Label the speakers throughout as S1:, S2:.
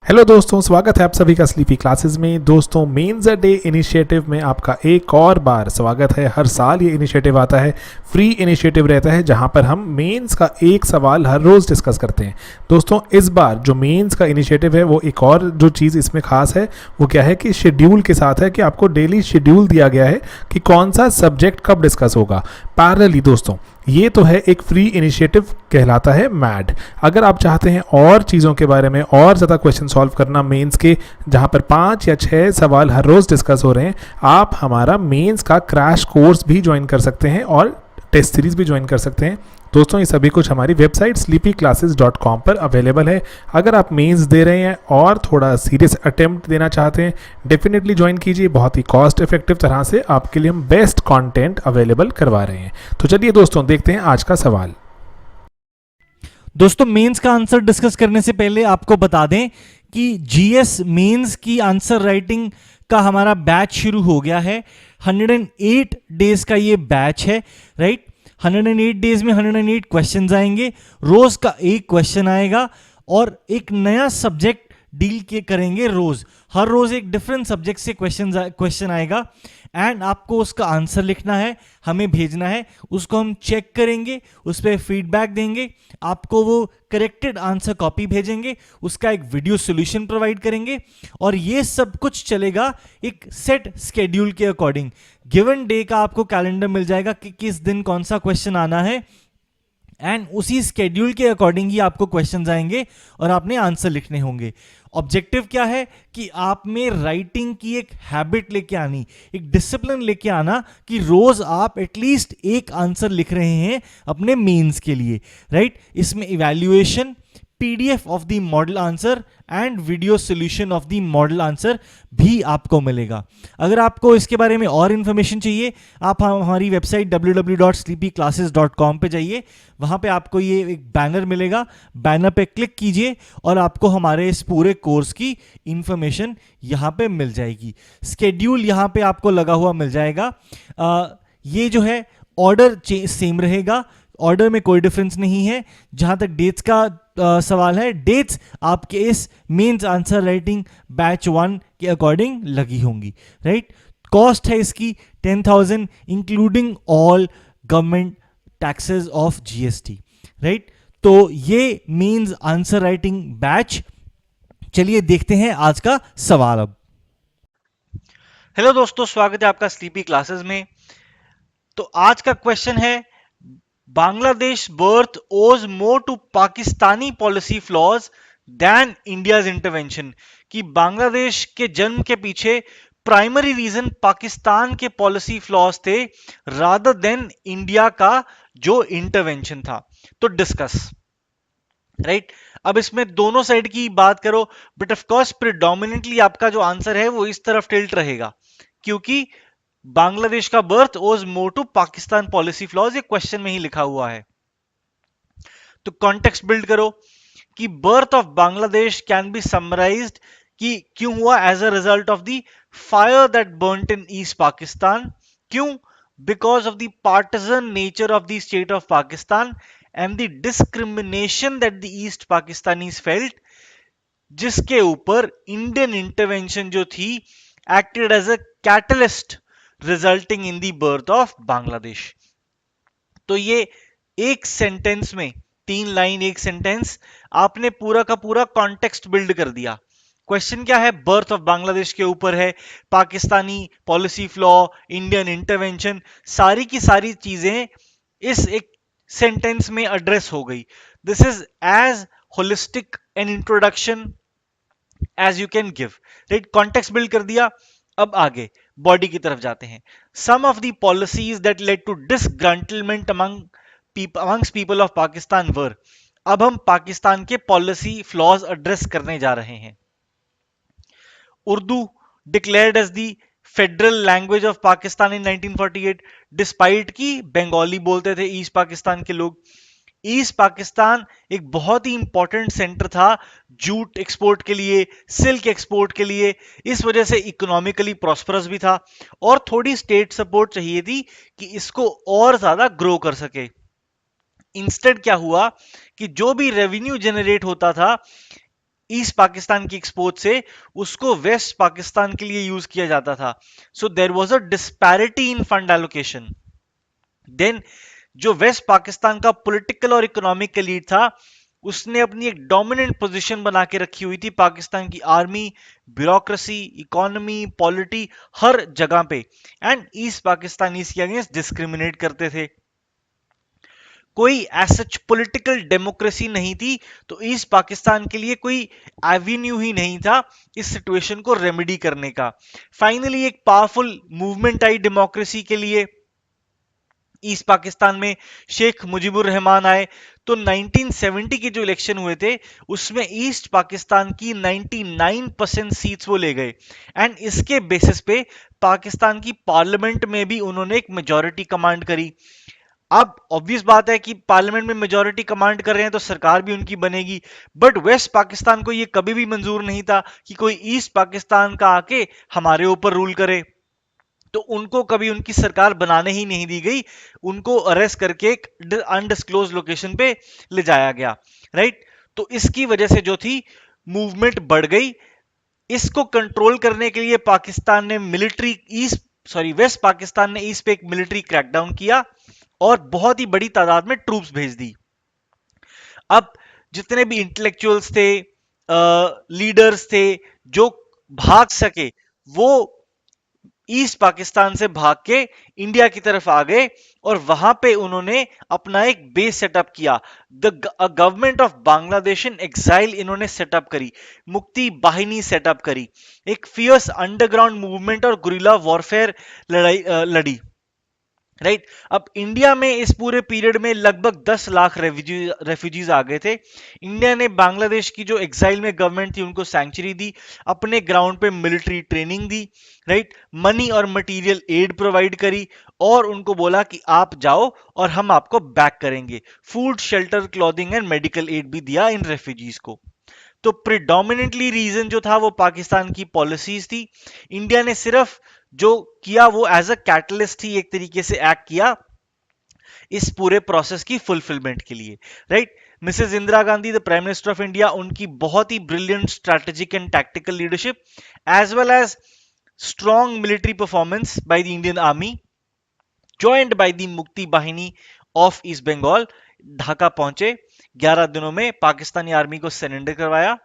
S1: Hello दोस्तों, स्वागत है आप सभी का स्लीपी क्लासेस में। दोस्तों, मेंस डे इनिशिएटिव में आपका एक और बार स्वागत है। हर साल ये इनिशिएटिव आता है, फ्री इनिशिएटिव रहता है जहां पर हम मेंस का एक सवाल हर रोज़ डिस्कस करते हैं। दोस्तों, इस बार जो मेंस का इनिशिएटिव है वो एक और जो चीज़ इसमें खास है वो क्या है कि शेड्यूल के साथ है कि आपको डेली शेड्यूल दिया गया है कि कौन सा सब्जेक्ट कब डिस्कस होगा। पैरेलली दोस्तों, ये तो है एक फ्री इनिशिएटिव कहलाता है मैड। अगर आप चाहते हैं और चीज़ों के बारे में और ज़्यादा क्वेश्चन सॉल्व करना मेंस के, जहाँ पर 5 या 6 सवाल हर रोज़ डिस्कस हो रहे हैं, आप हमारा मेंस का क्रैश कोर्स भी ज्वाइन कर सकते हैं और टेस्ट सीरीज़ भी ज्वाइन कर सकते हैं। दोस्तों, ये सभी कुछ हमारी वेबसाइट sleepyclasses.com पर अवेलेबल है। अगर आप मेंस दे रहे हैं और थोड़ा सीरियस अटेम्प्ट देना चाहते हैं, डेफिनेटली ज्वाइन कीजिए। बहुत ही कॉस्ट इफेक्टिव तरह से आपके लिए हम बेस्ट कंटेंट अवेलेबल करवा रहे हैं। तो चलिए दोस्तों, देखते हैं आज का सवाल।
S2: दोस्तों, मेंस का आंसर डिस्कस करने से पहले आपको बता दें कि जीएस मेंस की आंसर राइटिंग का हमारा बैच शुरू हो गया है। 108 डेज का ये बैच है, राइट। 108 डेज में 108 क्वेश्चंस आएंगे, रोज का एक क्वेश्चन आएगा और एक नया सब्जेक्ट डील के करेंगे। हर रोज एक डिफरेंट सब्जेक्ट से क्वेश्चन आएगा एंड आपको उसका आंसर लिखना है, हमें भेजना है, उसको हम चेक करेंगे, उस पर फीडबैक देंगे, आपको वो करेक्टेड आंसर कॉपी भेजेंगे, उसका एक वीडियो सॉल्यूशन प्रोवाइड करेंगे और ये सब कुछ चलेगा एक सेट स्केड्यूल के अकॉर्डिंग। गिवन डे का आपको कैलेंडर मिल जाएगा कि किस दिन कौन सा क्वेश्चन आना है एंड उसी स्केड्यूल के अकॉर्डिंग ही आपको क्वेश्चंस आएंगे और आपने आंसर लिखने होंगे। ऑब्जेक्टिव क्या है कि आप में राइटिंग की एक हैबिट लेके आनी, एक डिसिप्लिन लेके आना कि रोज आप एटलीस्ट एक आंसर लिख रहे हैं अपने मेंस के लिए, राइट। इसमें evaluation, PDF of the model answer and video solution of the model answer भी आपको मिलेगा। अगर आपको इसके बारे में और इन्फॉर्मेशन चाहिए, आप हमारी वेबसाइट www.sleepyclasses.com पे जाइए। वहां पे आपको ये एक बैनर मिलेगा, बैनर पे क्लिक कीजिए और आपको हमारे इस पूरे कोर्स की इंफॉर्मेशन यहां पे मिल जाएगी। स्केड्यूल यहां पे आपको लगा हुआ मिल जाएगा। ये जो है ऑर्डर सेम रहेगा, ऑर्डर में कोई डिफरेंस नहीं है। जहां तक डेट्स का सवाल है, डेट्स आपके इस मेंस आंसर राइटिंग बैच 1 के अकॉर्डिंग लगी होंगी, राइट। कॉस्ट है इसकी 10,000 including all government taxes of GST, right. तो ये मेंस आंसर राइटिंग बैच। चलिए देखते हैं आज का सवाल अब।
S3: हेलो दोस्तों, स्वागत है आपका स्लीपी क्लासेस में। तो आज का क्वेश्चन है, Bangladesh birth owes more to Pakistani policy flaws than India's intervention. कि बांग्लादेश के जन्म के पीछे प्राइमरी रीजन पाकिस्तान के पॉलिसी फ्लॉज थे रादर देन इंडिया का जो इंटरवेंशन था। तो डिस्कस, राइट। अब इसमें दोनों साइड की बात करो, बट ऑफ कोर्स प्रिडोमिनेंटली आपका जो आंसर है वो इस तरफ टिल्ट रहेगा, क्योंकि बांग्लादेश का birth owes more to Pakistan policy flaws ये क्वेश्चन में ही लिखा हुआ है। तो कॉन्टेक्स्ट बिल्ड करो कि birth of Bangladesh can be summarised कि क्यों हुआ as a result of the fire that burnt in east Pakistan. क्यों? Because of the partisan nature of the state of Pakistan and the discrimination that the east Pakistanis felt, जिसके ऊपर Indian intervention जो थी acted as a catalyst resulting in the birth of Bangladesh. तो ये एक sentence में, 3 line एक सेंटेंस, आपने पूरा का पूरा कॉन्टेक्स्ट बिल्ड कर दिया। क्वेश्चन क्या है? बर्थ ऑफ बांग्लादेश के ऊपर है, Pakistani policy flaw, Indian intervention, सारी की सारी चीजें इस एक सेंटेंस में एड्रेस हो गई। This is as holistic an introduction as you can give, right. Context build कर दिया। अब आगे बॉडी की तरफ जाते हैं। Some of the policies that led to disgruntlement amongst people of Pakistan were. अब हम पाकिस्तान के पॉलिसी फ्लॉज एड्रेस करने जा रहे हैं। Urdu declared as the federal language of Pakistan in 1948, despite की बंगाली बोलते थे ईस्ट पाकिस्तान के लोग। ईस्ट पाकिस्तान एक बहुत ही इंपॉर्टेंट सेंटर था जूट एक्सपोर्ट के लिए, सिल्क एक्सपोर्ट के लिए, इस वजह से इकोनॉमिकली प्रॉस्परस भी था और थोड़ी स्टेट सपोर्ट चाहिए थी कि इसको और ज्यादा ग्रो कर सके। इंस्टेड क्या हुआ कि जो भी रेवेन्यू जनरेट होता था ईस्ट पाकिस्तान की एक्सपोर्ट से उसको वेस्ट पाकिस्तान के लिए यूज किया जाता था. So there was a disparity in fund allocation. Then जो वेस्ट पाकिस्तान का पॉलिटिकल और इकोनॉमिक लीड था, उसने अपनी एक डोमिनेंट पोजीशन बना के रखी हुई थी पाकिस्तान की आर्मी, ब्यूरोक्रेसी, इकोनॉमी, पॉलिटी, हर जगह पे. एंड ईस्ट पाकिस्तानीज के अगेंस्ट डिस्क्रिमिनेट करते थे. कोई सच पॉलिटिकल डेमोक्रेसी नहीं थी, तो ईस्ट पाकिस्तान के लिए कोई एवेन्यू ही नहीं था इस सिचुएशन को रेमेडी करने का. फाइनली एक पावरफुल मूवमेंट आई डेमोक्रेसी के लिए ईस्ट पाकिस्तान में. शेख मुजीबुर रहमान आए. तो 1970 के जो इलेक्शन हुए थे उसमें ईस्ट पाकिस्तान की 99% सीट्स वो ले गए. एंड इसके बेसिस पे पाकिस्तान की पार्लियामेंट में भी उन्होंने एक मेजॉरिटी कमांड करी. अब ऑब्वियस बात है कि पार्लियामेंट में मेजॉरिटी कमांड कर रहे हैं तो सरकार भी उनकी बनेगी. बट वेस्ट पाकिस्तान को यह कभी भी मंजूर नहीं था कि कोई ईस्ट पाकिस्तान का आके हमारे ऊपर रूल करे. तो उनको कभी उनकी सरकार बनाने ही नहीं दी गई. उनको अरेस्ट करके एक अनडिस्क्लोज लोकेशन पे ले जाया गया. राइट. तो इसकी वजह से जो थी मूवमेंट बढ़ गई. इसको कंट्रोल करने के लिए पाकिस्तान ने वेस्ट पाकिस्तान ने ईस्ट पे एक मिलिट्री क्रैकडाउन किया और बहुत ही बड़ी तादाद में ट्रूप्स भेज दी. अब जितने भी इंटेलेक्चुअल्स थे, लीडर्स थे जो भाग सके, वो ईस्ट पाकिस्तान से भाग के इंडिया की तरफ आ गए और वहां पे उन्होंने अपना एक बेस सेटअप किया. The government of Bangladesh in exile इन्होंने सेटअप करी. मुक्ति बाहिनी सेटअप करी. एक फियर्स अंडरग्राउंड मूवमेंट और गुरिल्ला वॉरफेयर लड़ी. राइट. अब इंडिया में इस पूरे पीरियड में लगभग 10 लाख रेफ्यूजीज आ गए थे. इंडिया ने बांग्लादेश की जो एक्साइल में गवर्नमेंट थी उनको सैंक्चुरी दी, अपने ग्राउंड पे मिलिट्री ट्रेनिंग दी. राइट. मनी और मटेरियल एड प्रोवाइड करी और उनको बोला कि आप जाओ और हम आपको बैक करेंगे. Food, shelter, clothing and medical aid भी दिया इन रेफ्यूजीज को. तो प्रिडोमिनेंटली रीजन जो था वो पाकिस्तान की पॉलिसीज थी. इंडिया ने सिर्फ जो किया वो एज अ कैटलिस्ट ही एक तरीके से एक्ट किया इस पूरे प्रोसेस की फुलफिलमेंट के लिए. Right. Mrs Indira Gandhi the prime minister of India, उनकी बहुत ही brilliant strategic and tactical leadership as well as strong military performance by the Indian army joined by the Mukti Bahini of east Bengal, Dhaka पहुंचे. 11 दिनों में पाकिस्तानी आर्मी को सरेंडर करवाया,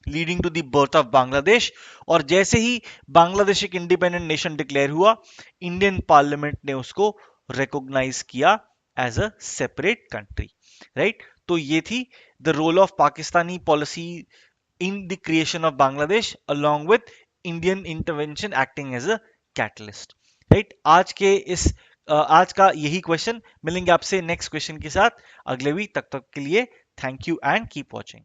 S3: leading to the birth of Bangladesh. और जैसे ही बांग्लादेश एक इंडिपेंडेंट नेशन डिक्लेयर हुआ, इंडियन पार्लियामेंट ने उसको रिकॉग्नाइज किया as a separate country. Right. तो ये थी the role of Pakistani policy in the creation of Bangladesh along with Indian intervention acting as a catalyst. Right. आज का यही क्वेश्चन. मिलेंगे आपसे नेक्स्ट क्वेश्चन के साथ अगले वीक. तक के लिए thank you and keep watching.